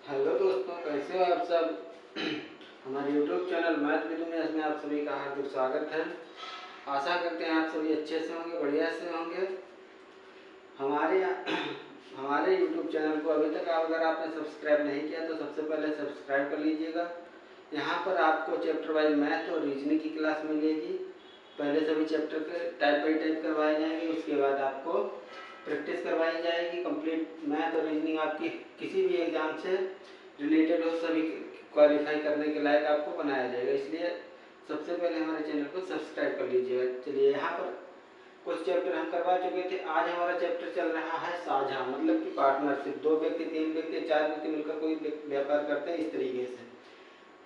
Hello दोस्तों, कैसे हो आप सब। हमारे YouTube channel math with Umesh में आप सभी का हार्दिक स्वागत है। आशा करते हैं आप सभी अच्छे से होंगे, बढ़िया से होंगे। हमारे YouTube चैनल को अभी तक अगर आपने सब्सक्राइब नहीं किया तो सबसे पहले सब्सक्राइब कर लीजिएगा। यहाँ पर आपको चैप्टर वाइज मैथ और रीजनिंग की क्लास मिलेगी। पहले सभी चैप्टर के टाइप बाई टाइप करवाए जाएंगे, उसके बाद आपको प्रैक्टिस करवाई जाएगी। कंप्लीट मैथ और रीजनिंग आपकी किसी भी एग्जाम से रिलेटेड हो, सभी क्वालिफाई करने के लायक आपको बनाया जाएगा। इसलिए सबसे पहले हमारे चैनल को सब्सक्राइब कर लीजिएगा। चलिए, यहाँ पर कुछ चैप्टर हम करवा चुके थे। आज हमारा चैप्टर चल रहा है साझा, मतलब कि पार्टनरशिप। 2 व्यक्ति, 3 व्यक्ति, 4 व्यक्ति मिलकर कोई व्यापार करते हैं, इस तरीके से।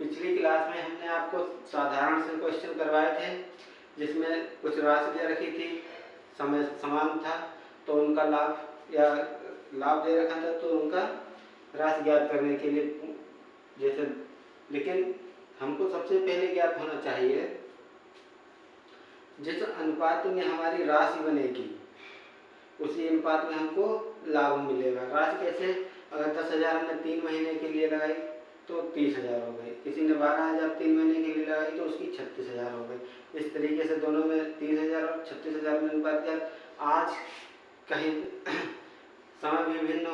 पिछली क्लास में हमने आपको साधारण से क्वेश्चन करवाए थे, जिसमें कुछ राशि दे रखी थी, समय समान था, तो उनका लाभ दे रखा था, तो उनका राशि ज्ञात करने के लिए जैसे, लेकिन हमको सबसे पहले ज्ञात होना चाहिए जिस अनुपात में हमारी राशि बनेगी उसी अनुपात में हमको लाभ मिलेगा। राशि कैसे, अगर 10,000 हमने 3 महीने के लिए लगाई तो 30,000 हो गई। किसी ने 12,000 3 महीने के लिए लगाई तो उसकी 36,000 हो गई। इस तरीके से दोनों में 30,000 और 36,000 में अनुपात क्या। आज कहीं समय भिन्न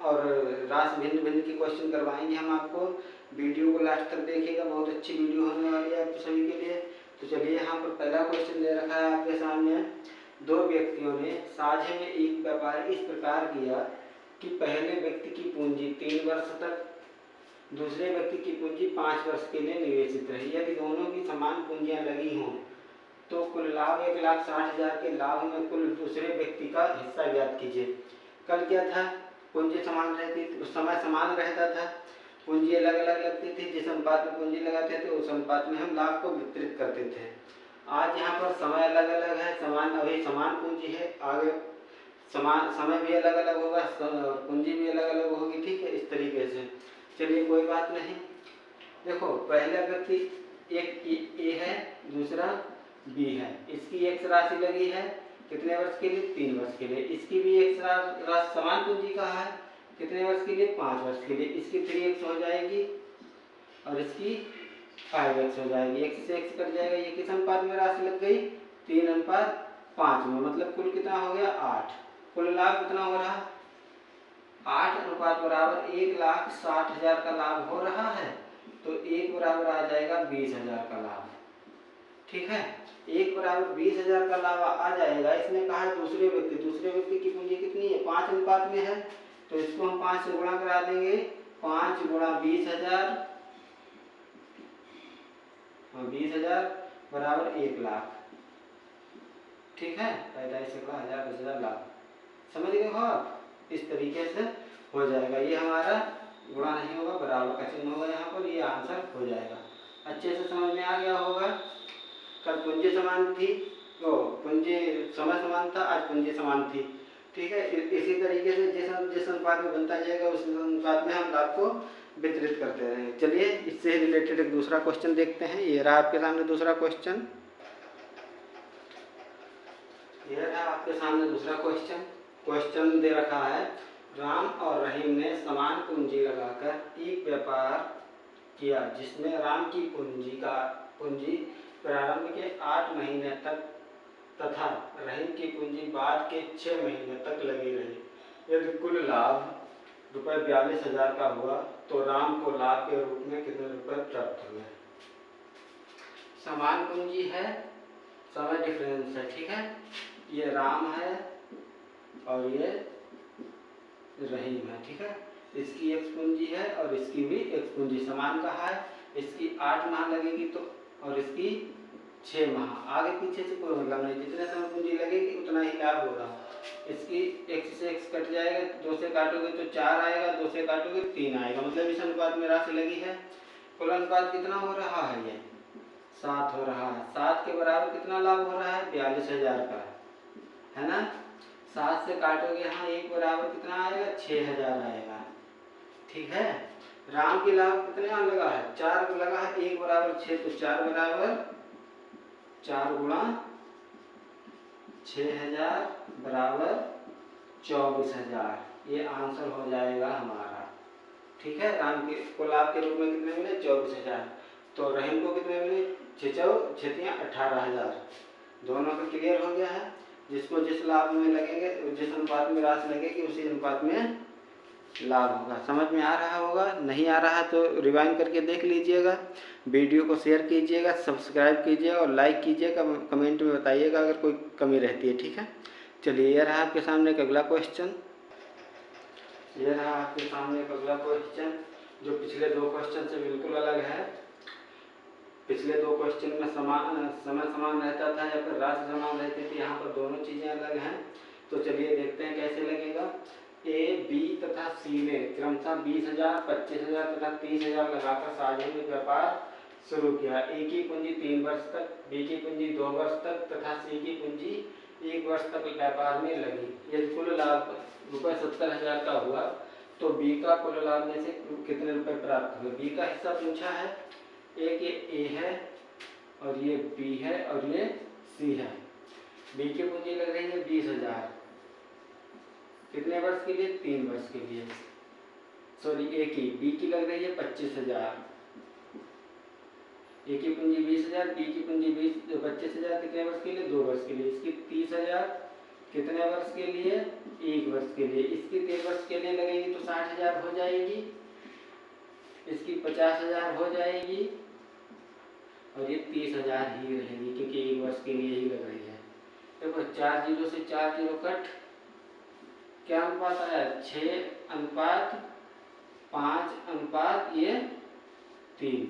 और राशि भिन्न भिन्न के क्वेश्चन करवाएंगे हम आपको। वीडियो को लास्ट तक देखिएगा, बहुत अच्छी वीडियो होने वाली है आप सभी के लिए। तो चलिए, यहाँ पर पहला क्वेश्चन दे रखा है आपके सामने। 2 व्यक्तियों ने साझे में एक व्यापार इस प्रकार किया कि पहले व्यक्ति की पूंजी 3 वर्ष तक, दूसरे व्यक्ति की पूंजी 5 वर्ष के लिए निवेशित रही। यदि दोनों की समान पूंजियां लगी हों तो कुल लाभ 1,60,000 के लाभ में कुल दूसरे व्यक्ति का हिस्सा ज्ञात कीजिए। कल क्या था, पूंजी समान रहती, उस समय समान रहता था, पूंजी अलग अलग लगती थी। जिस अनुपात में पूंजी लगाते थे उस अनुपात में हम लाभ को वितरित करते थे। आज यहाँ पर समय अलग अलग है, अभी समान पूंजी है, आगे समान समय भी अलग अलग होगा, पूंजी भी अलग अलग होगी। ठीक है, इस तरीके से। चलिए, कोई बात नहीं। देखो, पहला व्यक्ति एक ए है, दूसरा बी है। इसकी एक्स राशि लगी है कितने वर्ष के लिए, 3 वर्ष के लिए। इसकी भी एक्स राशि समान पूंजी का है, कितने वर्ष के लिए, 5 वर्ष के लिए। इसकी 3x हो जाएगी और इसकी 5x हो जाएगी। x से x कट जाएगा। ये किस अनुपात में राशि लग गई, 3:5 में। मतलब कुल कितना हो गया, 8। कुल लाभ कितना हो रहा, 8 अनुपात बराबर 1,60,000 का लाभ हो रहा है। तो 1 बराबर आ जाएगा 20,000 का लाभ। ठीक है, 1 बराबर 20,000 का लाभ आ जाएगा। इसने कहा दूसरे व्यक्ति की पूंजी कितनी है, 5 अनुपात में है, तो इसको हम 5 से गुणा करा देंगे। 5 गुणा 20,000 और 20,000 बराबर 1,00,000। ठीक है, 45,000, 10,000 लाख। समझ गए हो आप, इस तरीके से हो जाएगा। ये हमारा गुणा नहीं होगा, बराबर का चिन्ह होगा यहाँ पर, ये आंसर हो जाएगा। अच्छे से समझ में आ गया होगा। कल पूंजी समान थी, तो पूंजी समय समान था, आज पूंजी समान थी। ठीक है, इसी तरीके से जिस अनुपात में बनता जाएगा उस अनुपात में हम लाभ को वितरित करते रहेंगे। चलिए, इससे रिलेटेड एक दूसरा क्वेश्चन देखते हैं। ये रहा आपके सामने दूसरा क्वेश्चन। ये रहा आपके सामने दूसरा क्वेश्चन दे रखा है, राम और रहीम ने समान पूंजी लगाकर एक व्यापार किया जिसमें राम की पूंजी प्रारंभ के 8 महीने तक तथा रहीम की पूंजी बाद के 6 महीने तक लगी रही। यदि कुल लाभ रुपये 42,000 का हुआ तो राम को लाभ के रूप में कितने रुपए प्राप्त हुए। समान पूंजी है, समय डिफरेंस है। ठीक है, ये राम है और ये रहीम है। ठीक है, इसकी एक्स पूंजी है और इसकी भी एक्स पूंजी समान का है। इसकी 8 माह लगेगी तो, और इसकी 6 माह। आगे पीछे से कोई मतलब नहीं, जितने समय पूंजी लगेगी उतना ही लाभ होगा। इसकी x से x कट जाएगा, 2 से काटोगे तो 4 आएगा, 2 से काटोगे 3 आएगा। मतलब इस अनुपात में राशि लगी है। कुल अनुपात कितना हो रहा है, ये 7 हो रहा है। 7 के बराबर कितना लाभ हो रहा है, 42,000 का, है ना। 7 से काटोगे यहाँ 1 बराबर कितना आएगा, 6,000 आएगा। ठीक है, राम की लाभ कितना लगा है, 4 लगा है, 1 बराबर 6, तो 4 बराबर 4 गुणा 6,000 बराबर 24,000। ये आंसर हो जाएगा हमारा। ठीक है। राम के को लाभ के रूप में कितने मिले 24,000। तो रहीम को कितने मिले 18,000। दोनों का क्लियर हो गया है। जिसको जिस लाभ में लगेंगे, जिस अनुपात में राशि लगेगी उसी अनुपात में लाभ होगा। समझ में आ रहा होगा, नहीं आ रहा तो रिवाइंड करके देख लीजिएगा। वीडियो को शेयर कीजिएगा, सब्सक्राइब कीजिएगा और लाइक कीजिएगा। कमेंट में बताइएगा अगर कोई कमी रहती है, ठीक है। चलिए ये रहा आपके सामने एक अगला क्वेश्चन। ये रहा आपके सामने एक अगला क्वेश्चन जो पिछले दो क्वेश्चन से बिल्कुल अलग है। पिछले दो क्वेश्चन में समय समान रहता था या फिर राशि समान रहती थी, यहाँ पर दोनों चीज़ें अलग हैं। तो चलिए देखते हैं कैसे लगेगा। ए, बी तथा सी ने क्रमशः 20,000, 25,000 तथा 30,000 लगाकर साझेदारी व्यापार शुरू किया। ए की पूंजी 3 वर्ष तक, बी की पूंजी 2 वर्ष तक तथा सी की पूंजी 1 वर्ष तक व्यापार में लगी। ये कुल लाभ रुपये 70,000 का हुआ। तो बी का कुल लाभ में से कितने रुपए प्राप्त हुए? बी का हिस्सा पूछा है। एक ये ए है और ये बी है और ये सी है। बी की पूंजी लग रही है 20,000। कितने वर्ष के लिए? 3 वर्ष के लिए। सॉरी, ए की, बी की लग रही है 25,000। ए की पूंजी 20,000, बी की पूंजी 25,000। कितने वर्ष के लिए? 2 वर्ष के लिए। इसकी 30,000 कितने वर्ष के लिए? 1 वर्ष के लिए। इसकी 3 वर्ष के लिए लगेगी तो 60,000 हो जाएगी। इसकी 50,000 हो जाएगी और ये 30,000 ही रहेगी क्योंकि 1 वर्ष के लिए ही लग रही है। देखो 4 जीरो से 4 जीरो कट, क्या अनुपात आया? 6:5 ये 3।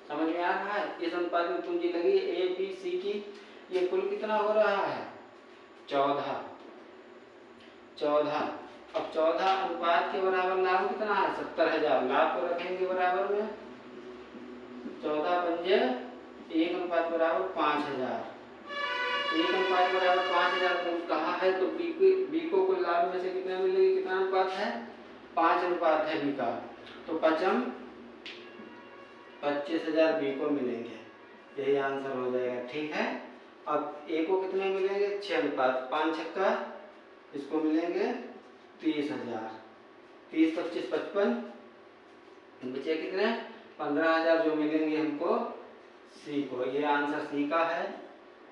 समझ में आ रहा है? इस अनुपात में पूंजी लगी ए बी सी की। ये कुल कितना हो रहा है? 14। अब 14 अनुपात के बराबर लाभ कितना है? 70,000। लाभ को रखेंगे बराबर में 14 पंजे 1 अनुपात बराबर 5,000। 1 अनुपात बराबर 5,000 कहा है तो बी को कुल लाभ में से कितना मिलेगी? कितना अनुपात है? 5 अनुपात है बी का। तो 25,000 बी को मिलेंगे। यही आंसर हो जाएगा, ठीक है। अब ए को कितने मिलेंगे? 6 अनुपात 5 छक्का, इसको मिलेंगे 30,000। 30 25 55, बचे कितने? 15,000 जो मिलेंगे हमको सी को। ये आंसर सी का है।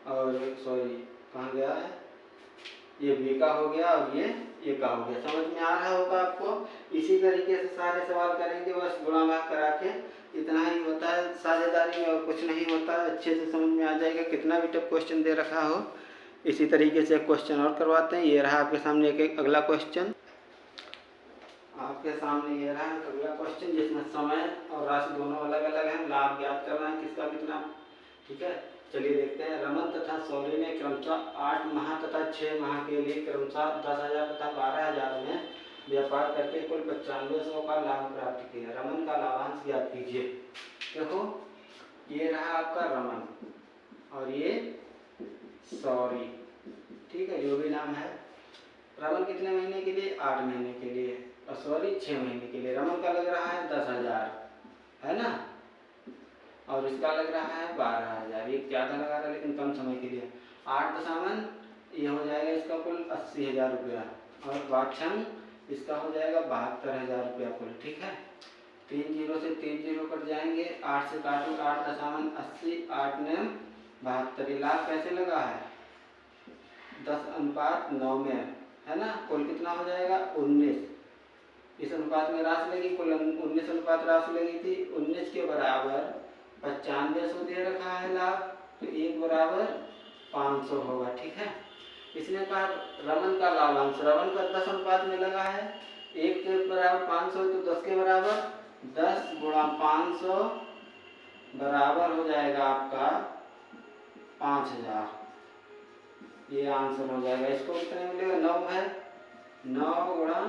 और सॉरी, कहाँ गया है? ये बी का हो गया और ये ए का हो गया। समझ में आ रहा होगा आपको। इसी तरीके से सारे सवाल करेंगे, बस गुणा भाग करा के। इतना ही होता है साझेदारी में और कुछ नहीं होता। अच्छे से समझ में आ जाएगा, कितना भी टफ क्वेश्चन दे रखा हो। इसी तरीके से क्वेश्चन और करवाते हैं। ये रहा आपके सामने एक अगला क्वेश्चन। आपके सामने ये रहा अगला क्वेश्चन जिसमें समय और राशि दोनों अलग अलग हैं। लाभ ज्ञात करना है किसका कितना, ठीक है। चलिए देखते हैं। रमन तथा सौरी ने क्रमशः 8 माह तथा 6 माह के लिए क्रमशः 10,000 तथा 12,000 में व्यापार करके कुल 9500 का लाभ प्राप्त किया। रमन का लाभांश ज्ञात कीजिए। देखो ये रहा आपका रमन और ये सौरी, ठीक है, जो भी नाम है। रमन कितने महीने के लिए? 8 महीने के लिए और सौरी 6 महीने के लिए। रमन का लग रहा है 10,000, है ना, और इसका लग रहा है 12,000। ये ज़्यादा लगा रहा है लेकिन कम समय के लिए। 8 दशामन ये हो जाएगा इसका कुल 80,000 रुपया और वाक्षण इसका हो जाएगा 72,000 रुपया कुल, ठीक है। 3 जीरो से 3 जीरो कट जाएंगे। 8 से काटो, 8 दशामन 80, 8 ने 72। लाभ कैसे लगा है? 10:9 में, है ना। कुल कितना हो जाएगा? 19। इस अनुपात में राशि लगी, कुल 19 अनुपात राशि लगी थी। 19 के बराबर 9500 दे रखा है लाभ, तो 1 बराबर 500 होगा, ठीक है। इसने कहा रमन का लाभांश, रमन का 10 अनुपात में लगा है। 1 के बराबर 500 तो 10 के बराबर 10 गुणा 500 बराबर हो जाएगा आपका 5,000। ये आंसर हो जाएगा। इसको कितने मिलेगा? 9 है। 9 गुणा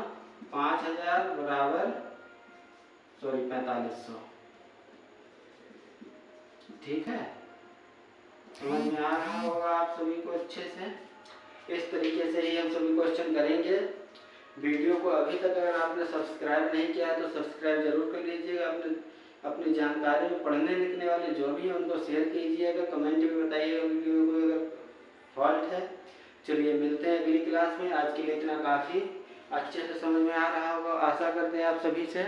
5,000 बराबर 4500, ठीक है। समझ में आ रहा होगा आप सभी को अच्छे से। इस तरीके से ही हम सभी क्वेश्चन करेंगे। वीडियो को अभी तक अगर आपने सब्सक्राइब नहीं किया है तो सब्सक्राइब जरूर कर लीजिएगा। अपनी जानकारी में पढ़ने लिखने वाले जो भी हैं उनको शेयर कीजिएगा। कमेंट में बताइएगा वीडियो को अगर फॉल्ट है। चलिए मिलते हैं अगली क्लास में। आज के लिए इतना काफ़ी। अच्छे से समझ में आ रहा होगा, आशा करते हैं आप सभी से।